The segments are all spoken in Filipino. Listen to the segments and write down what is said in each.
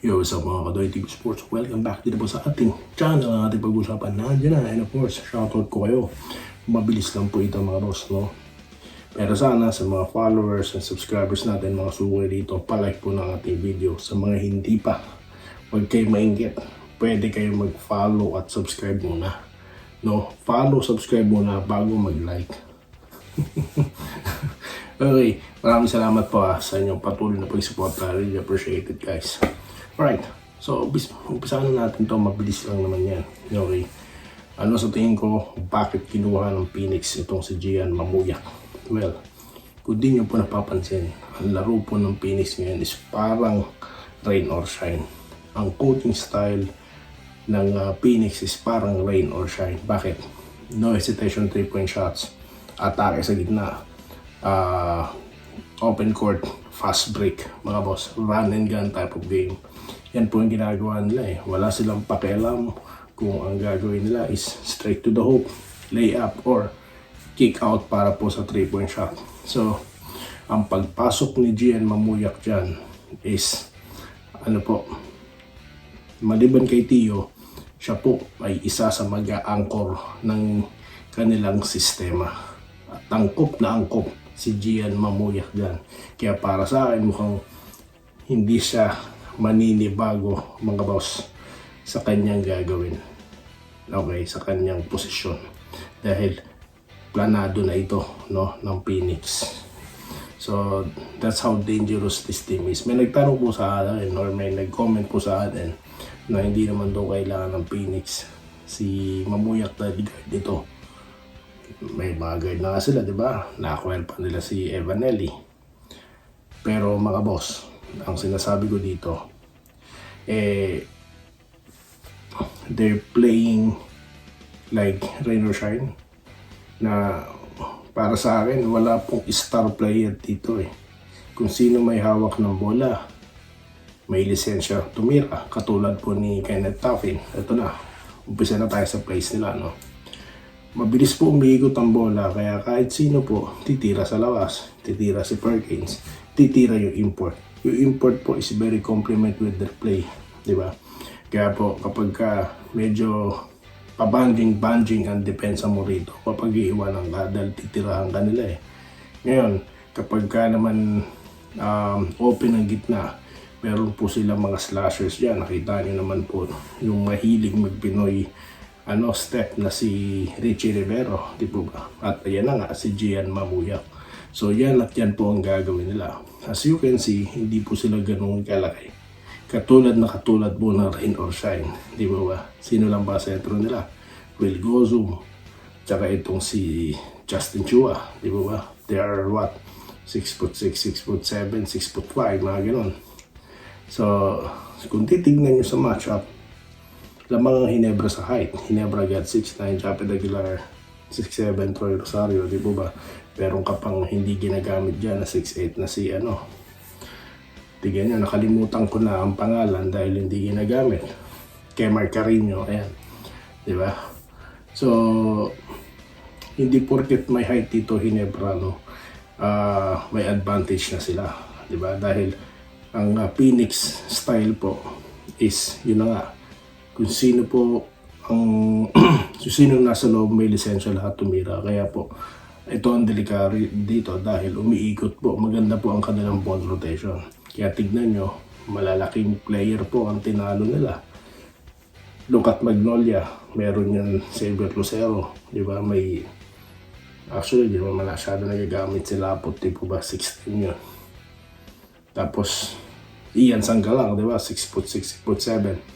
Yo, what's up mga Kadoy TV Sports? Welcome back dito po sa ating channel, ang ating pag-usapan na dyan na. And of course, shoutout ko kayo. Mabilis lang po ito mga boss, no? Pero sana sa mga followers and subscribers natin, mga suway dito, palike po ng ating video. Sa mga hindi pa, huwag kayo mainggit. Pwede kayo mag-follow at subscribe muna. No? Follow, subscribe muna bago mag-like. Okay, maraming salamat po sa inyong patuloy na pag-support. I really appreciate it, guys. Alright, so umpisahan na natin to, mabilis lang naman yan. Okay, ano sa tingin ko, bakit kinuha ng Phoenix itong si Gian Mamuyak? Well, kung di nyo po napapansin, ang laro po ng Phoenix ngayon is parang rain or shine. Ang coaching style ng Phoenix is parang rain or shine. Bakit? No hesitation 3-point shots, atake sa gitna, open court, fast break, mga boss, run and gun type of game. Yan po yung ginagawa nila eh. Wala silang pakialam kung ang gagawin nila is straight to the hoop, layup, or kick out para po sa 3-point shot. So, ang pagpasok ni Gian Mamuyak dyan is, ano po, maliban kay Tio, siya po ay isa sa mag-a-anchor ng kanilang sistema. Tangkop na angkop si Gian Mamuyak dyan. Kaya para sa akin, mukhang hindi siya maninibago mga boss sa kanyang gagawin. Okay, sa kanyang posisyon. Dahil planado na ito, no, ng Phoenix. So, that's how dangerous this team is. May nagtanong po sa akin or may nag-comment po sa atin na hindi naman daw kailangan ng Phoenix si Mamuyak dahil guard dito. May mga guard na sila, di ba? Nakakwel pa nila si Evanelli. Pero mga boss, ang sinasabi ko dito, they're playing like rain or shine, na para sa akin, wala pong star player dito eh. Kung sino may hawak ng bola, may lisensya tumira, katulad po ni Kenneth Taffin. Ito na, umpisa na tayo sa place nila, no? Mabilis po umiikot ang bola, kaya kahit sino po, titira sa labas, titira si Perkins, titira yung import. Yung import po is very complement with their play, di ba? Kaya po kapag medyo pabanding ang depensa mo rito, papag-iiwanan ka dahil titirahan ka nila eh. Ngayon, kapag naman open ang gitna, meron po silang mga slashers dyan. Nakita nyo naman po yung mahilig mag-Pinoy step na si Richie Rivero, di po ba? At ayan na nga, si Gian Mamuyak. So yan at yan po ang gagawin nila. As you can see, hindi po sila ganun kalaki. Katulad po ng rain or shine, di ba ba? Sino lang ba sentro nila? Will Gozum, tsaka itong si Justin Chua, di ba ba? They are what? 6'6", 6'7", 6'5", mga ganun. So, kung titignan nyo sa matchup, lamang ang Hinebra sa height. Hinebra got 6'9", Japet Aguilar 6'7", Troy Rosario, di ba ba? Meron ka pang hindi ginagamit dyan na 6'8" na si tignan nyo, nakalimutan ko na ang pangalan dahil hindi ginagamit. Kemar Carino, ayan. Di ba? So, hindi porket may height dito Hinebra, no, may advantage na sila. Di ba? Dahil ang Phoenix style po is, yun na nga, kung sino po ang kung sino nasa loob may lisensya lahat tumira. Kaya po, ito ang delikado dito dahil umiikot po. Maganda po ang kanilang ball rotation. Kaya tignan nyo, malalaking player po ang tinalo nila. Look at Magnolia, meron yan Xavier Lucero, di ba? May, actually, di ba masyado nagagamit sila po, tipo ba, 16 yun. Tapos, Ian Sanggalang, di ba? 6'6", 6'7".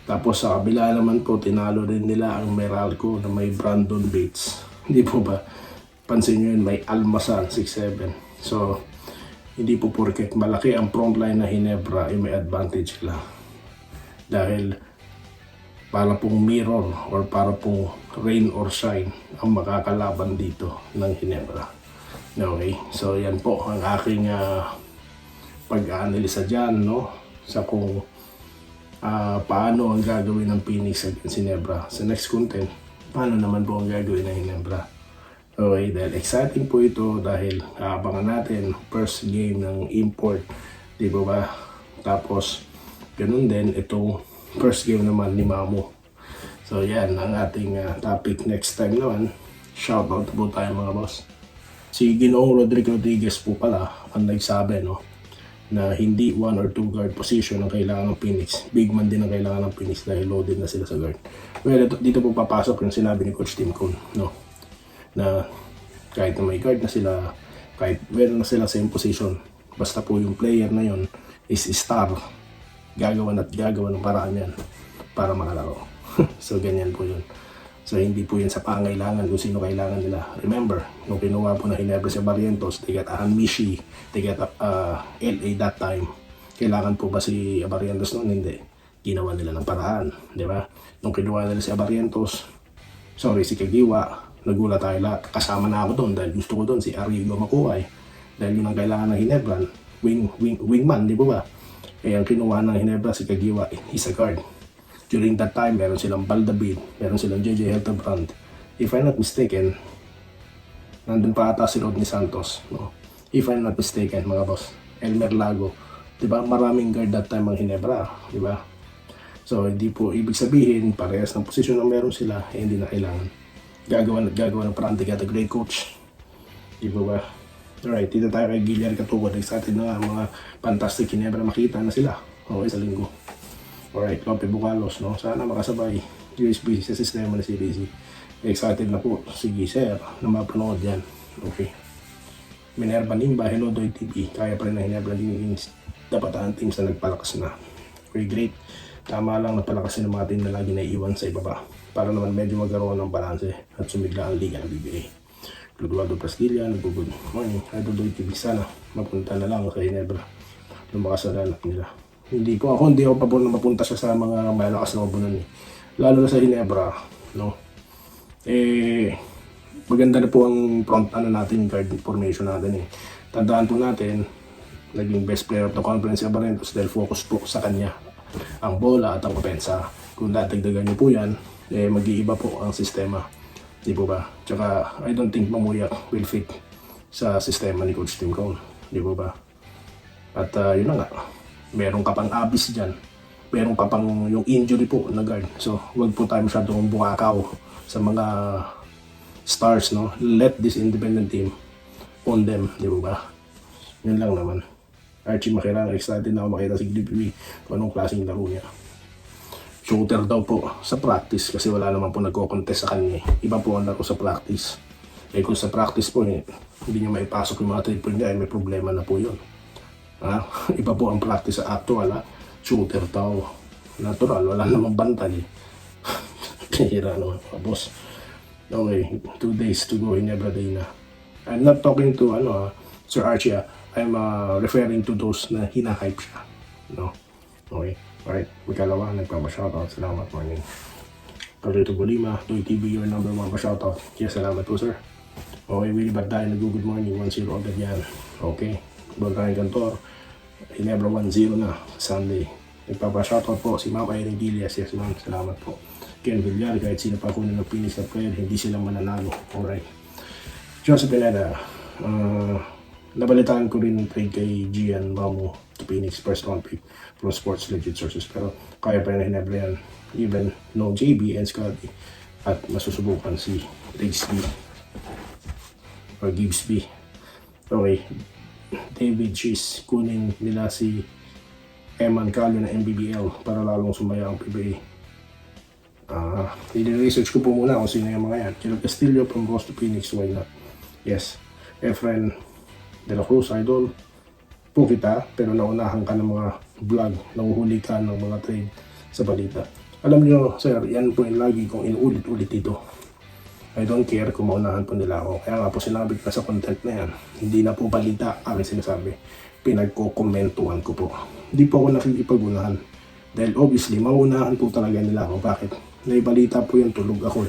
Tapos sa kabila naman po, tinalo rin nila ang Meralco na may Brandon Bates. Hindi po ba? Pansin nyo yun, may Almasan, 6'7". So, hindi po porket malaki ang frontline na Hinebra ay may advantage sila. Dahil para pong mirror or para pong rain or shine ang makakalaban dito ng Hinebra. Okay, so yan po ang aking pag-aanalisa dyan, no? Sa kung paano ang gagawin ng Phoenix against Hinebra. Sa next content, paano naman po ang gagawin ng Hinebra. Okay, dahil exciting po ito dahil abangan natin first game ng import, di ba ba? Tapos Ganun din, itong first game naman ni Mamu. So yan ang ating topic next time naman. Shoutout po tayo mga boss. Si Ginoong Rodrigo Rodriguez po pala ang nagsabi na hindi 1 or 2 guard position ang kailangan ng Phoenix. Big man din ang kailangan ng Phoenix dahil loaded na sila sa guard. Well, dito po papasok yung sinabi ni Coach Tim Cone, na kahit na may guard na sila, kahit meron na sila same position, basta po yung player na yon is star, gagawa ng paraan yan para makalaro. So ganyan po yun. So hindi po yan sa pangailangan kung sino kailangan nila. Remember, nung kinuha po na Ginebra si Barrientos, they got Mishi, they got LA that time. Kailangan po ba si Barrientos noon? Hindi. Ginawa nila ng paraan, di ba? Nung kinuha nila si Barrientos, si Kagiwa, nagulat tayo lahat. Kasama na ako doon dahil gusto ko doon si Arrigo Makuhay. Dahil yun ang kailangan ng Ginebra, wingman, di ba ba? Eh ang kinuha ng Ginebra si Kagiwa, is a guard. During that time, meron silang Baldavid, meron silang JJ Hildebrand. If I'm not mistaken, nandun pa ata si Rodney Santos. If I'm not mistaken, mga boss. Elmer Lago. Diba? Maraming guard that time ang Ginebra. Diba? So, hindi po ibig sabihin, parehas ng posisyon na meron sila, hindi na kailangan. Gagawa ng parang tigata great coach. Diba ba? Alright, dito tayo kay Guillermo Catugod. Excited na nga, mga fantastic Ginebra makita na sila. Okay, sa linggo. Alright, Lope Bucalos, sana makasabay USB sa sistema ng CBC. Excited na po si Sir na mapanood yan. Okay. Minerva Nimba, hello Doy TV. Kaya pa rin na Ginebra din dapat ang teams na nagpalakas na. Okay, great. Tama lang napalakasin ng mga team na lagi naiiwan sa ibaba. Para naman medyo magkaroon ng balanse at sumigla ang liga ng BBA. Eduardo Pasquilla, good morning. Idol Doy TV, sana mapunta na lang sa Ginebra. Lumakas na lalap nila. Hindi ako pabor na mapunta siya sa mga malakas na mabunan lalo na sa Ginebra, maganda na po ang front natin, guard formation natin Tandaan po natin, naging best player of the conference si Barrientos dahil focus po sa kanya ang bola at ang opensa. Kung dadagdagan niyo po yan, mag-iiba po ang sistema. Di po ba? Tsaka, I don't think Mamuyak will fit sa sistema ni Coach Tim Cone. Di po ba? At yun na nga. Meron ka pang abis dyan. Meron ka pang yung injury po na guard. So, wag po tayo masyadong bukakaw sa mga stars, Let this independent team own them, di ba? Yun lang naman. Archie Makirang, excited na ako makita si DPP kung anong klaseng laro niya. Shooter daw po sa practice kasi wala naman po nagko-contest sa kanya. Iba po ang laro sa practice. Kung sa practice po, hindi niya maipasok yung mga 3-point niya, may problema na po yun. Iba po ang practice sa actual, shooter tao. Natural, wala namang bantay. Pihira naman, boss. Okay, 2 days to go, Ginebra day na. I'm not talking to, Sir Archie, I'm referring to those na hina-hype siya. Okay, alright, magkalawa, nagpapashoutout. Salamat, morning. Carlito Bolima, Doy TV, your number 1 pa-shoutout. Yes, salamat po, sir. Okay, Willie Barday, good morning, 1-0 agad yan. Okay, Barday Cantor. Ginebra 1-0 na Sunday. Nagpapa-shoutout po si Mama Erin Gilias. Yes ma'am, salamat po. Ken Villar, kahit sino pa kunin ng Phoenix na player, hindi sila mananalo. Alright. Joseph Pineda, nabalitaan ko rin trade kay Gian Mamu to Phoenix, first round pick from Sports Legit Sources. Pero kaya pa rin na Ginebra yan. Even no JB and Scotty. At masusubukan si Rigsby or Gibbsby. Okay. David Cheese, kunin nila si Eman Calio na MBBL para lalong sumaya ang PBA. I-research ko po muna kung sino yung mga yan. Kilo Castillo from Ross to Phoenix, why not? Yes. Efren De La Cruz, idol po kita, pero naunahan ka ng mga vlog, nanguhuli ka ng mga trade sa balita. Alam niyo, sir, yan po yung lagi kong inuulit-ulit dito. I don't care kung maunahan po nila ako. Kaya nga po sinabi ko sa content na yan, hindi na po balita aking sinasabi. Pinagko-komentuhan ko po. Hindi po ako nakikipagunahan. Dahil obviously, maunahan po talaga nila ako. Bakit? Naibalita po yung tulog ako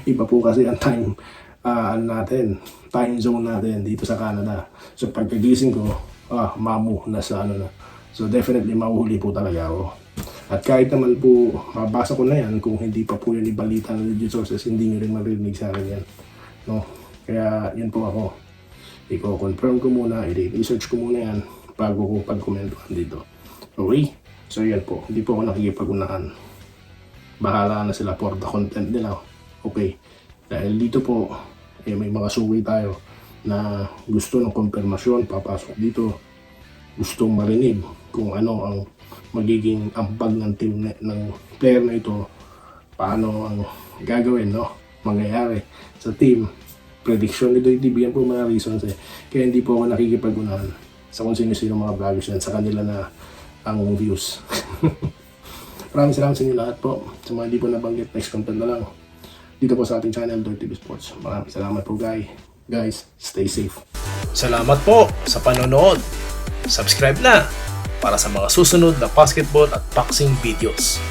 Iba po kasi ang time zone natin dito sa Canada. So pagkagising ko, Mamu, nasa na. So definitely mahuhuli po talaga ako. At kahit naman po, mabasa ko na yan, kung hindi pa po yun ibalita ng legit sources, hindi nyo rin maririnig sa akin yan. Kaya yun po ako. I-confirm ko muna, i-research ko muna yan bago ko pag-komentuhan dito. Okay? So yan po, hindi po ako nakikipag-unahan. Bahala na sila for the content nila. Okay? Dahil dito po, may mga suki tayo na gusto ng konfirmasyon, papasok dito, gustong marinig kung ano ang magiging ambag ng team ng player na ito, paano ang gagawin, no? Mangyayari sa team. Prediction nito, bigyan po mga reasons Kaya hindi po ako nakikipag-unahan sa kung sino-sino mga vloggers yan, sa kanila na ang views. Maraming salamat sa inyo lahat po. Sa mga hindi po nabanggit, next content na lang dito po sa ating channel, Doy TV Sports. Maraming salamat po guys. Stay safe. Salamat po sa panonood. Subscribe na para sa mga susunod na basketball at boxing videos.